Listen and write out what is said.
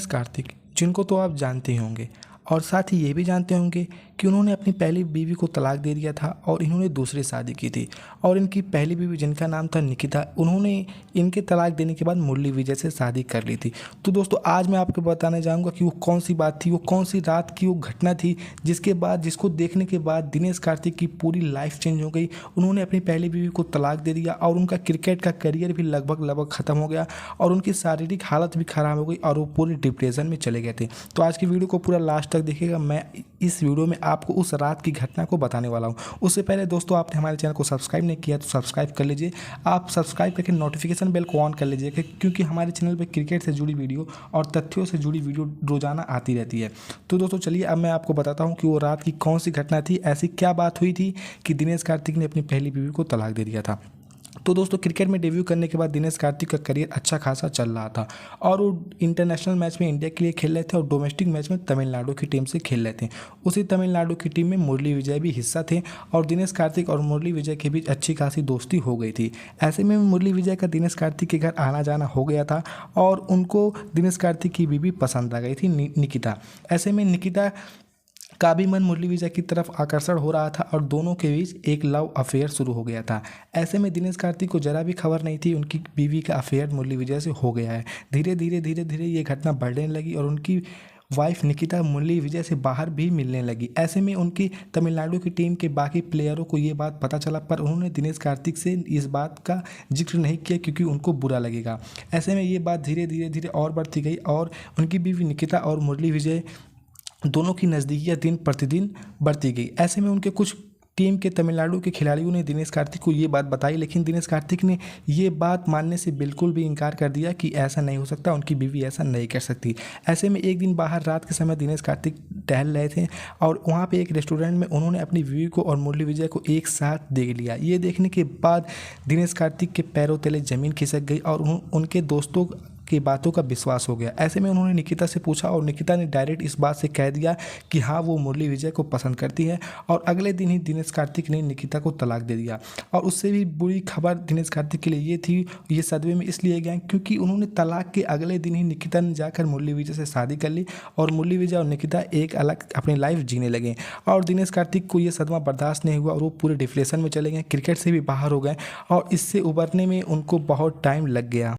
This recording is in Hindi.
कार्तिक, जिनको तो आप जानते ही होंगे और साथ ही ये भी जानते होंगे कि उन्होंने अपनी पहली बीवी को तलाक दे दिया था और इन्होंने दूसरी शादी की थी। और इनकी पहली बीवी जिनका नाम था निकिता, उन्होंने इनके तलाक देने के बाद मुरली विजय से शादी कर ली थी। तो दोस्तों आज मैं आपको बताने जाऊंगा कि वो कौन सी बात थी, वो कौन सी रात की वो घटना थी जिसको देखने के बाद दिनेश कार्तिक की पूरी लाइफ चेंज हो गई। उन्होंने अपनी पहली बीवी को तलाक दे दिया और उनका क्रिकेट का करियर भी लगभग ख़त्म हो गया और उनकी शारीरिक हालत भी ख़राब हो गई और वो पूरी डिप्रेशन में चले गए थे। तो आज की वीडियो को पूरा लास्ट तक देखिएगा। मैं इस वीडियो में आपको उस रात की घटना को बताने वाला हूं। उससे पहले दोस्तों आपने हमारे चैनल को सब्सक्राइब नहीं किया तो सब्सक्राइब कर लीजिए। आप सब्सक्राइब करके नोटिफिकेशन बेल को ऑन कर लीजिए क्योंकि हमारे चैनल पर क्रिकेट से जुड़ी वीडियो और तथ्यों से जुड़ी वीडियो रोजाना आती रहती है। तो दोस्तों चलिए अब मैं आपको बताता हूँ कि वो रात की कौन सी घटना थी, ऐसी क्या बात हुई थी कि दिनेश कार्तिक ने अपनी पहली बीवी को तलाक दे दिया था। तो दोस्तों क्रिकेट में डेब्यू करने के बाद दिनेश कार्तिक का करियर अच्छा खासा चल रहा था और वो इंटरनेशनल मैच में इंडिया के लिए खेल रहे थे और डोमेस्टिक मैच में तमिलनाडु की टीम से खेल रहे थे। उसी तमिलनाडु की टीम में मुरली विजय भी हिस्सा थे और दिनेश कार्तिक और मुरली विजय के बीच अच्छी खासी दोस्ती हो गई थी। ऐसे में मुरली विजय का दिनेश कार्तिक के घर आना जाना हो गया था और उनको दिनेश कार्तिक की बीवी पसंद आ गई थी, निकिता। ऐसे में निकिता का भी मन मुरली विजय की तरफ आकर्षण हो रहा था और दोनों के बीच एक लव अफेयर शुरू हो गया था। ऐसे में दिनेश कार्तिक को जरा भी खबर नहीं थी उनकी बीवी का अफेयर मुरली विजय से हो गया है। धीरे धीरे ये घटना बढ़ने लगी और उनकी वाइफ निकिता मुरली विजय से बाहर भी मिलने लगी। ऐसे में उनकी तमिलनाडु की टीम के बाकी प्लेयरों को ये बात पता चला पर उन्होंने दिनेश कार्तिक से इस बात का जिक्र नहीं किया क्योंकि उनको बुरा लगेगा। ऐसे में ये बात धीरे धीरे और बढ़ती गई और उनकी बीवी निकिता और मुरली विजय दोनों की नज़दीकियाँ दिन प्रतिदिन बढ़ती गई। ऐसे में उनके कुछ टीम के तमिलनाडु के खिलाड़ियों ने दिनेश कार्तिक को ये बात बताई, लेकिन दिनेश कार्तिक ने ये बात मानने से बिल्कुल भी इनकार कर दिया कि ऐसा नहीं हो सकता, उनकी बीवी ऐसा नहीं कर सकती। ऐसे में एक दिन बाहर रात के समय दिनेश कार्तिक टहल रहे थे और वहाँ पे एक रेस्टोरेंट में उन्होंने अपनी बीवी को और मुरली विजय को एक साथ देख लिया। ये देखने के बाद दिनेश कार्तिक के पैरों तले ज़मीन खिसक गई और उनके दोस्तों की बातों का विश्वास हो गया। ऐसे में उन्होंने निकिता से पूछा और निकिता ने डायरेक्ट इस बात से कह दिया कि हाँ वो मुरली विजय को पसंद करती है और अगले दिन ही दिनेश कार्तिक ने निकिता को तलाक दे दिया। और उससे भी बुरी खबर दिनेश कार्तिक के लिए ये थी, ये सदमे में इसलिए गए क्योंकि उन्होंने तलाक के अगले दिन ही निकिता ने जाकर मुरली विजय से शादी कर ली और मुरली विजय और निकिता एक अलग अपनी लाइफ जीने लगे। और दिनेश कार्तिक को ये सदमा बर्दाश्त नहीं हुआ और वो पूरे डिप्रेशन में चले गए, क्रिकेट से भी बाहर हो गए और इससे उबरने में उनको बहुत टाइम लग गया।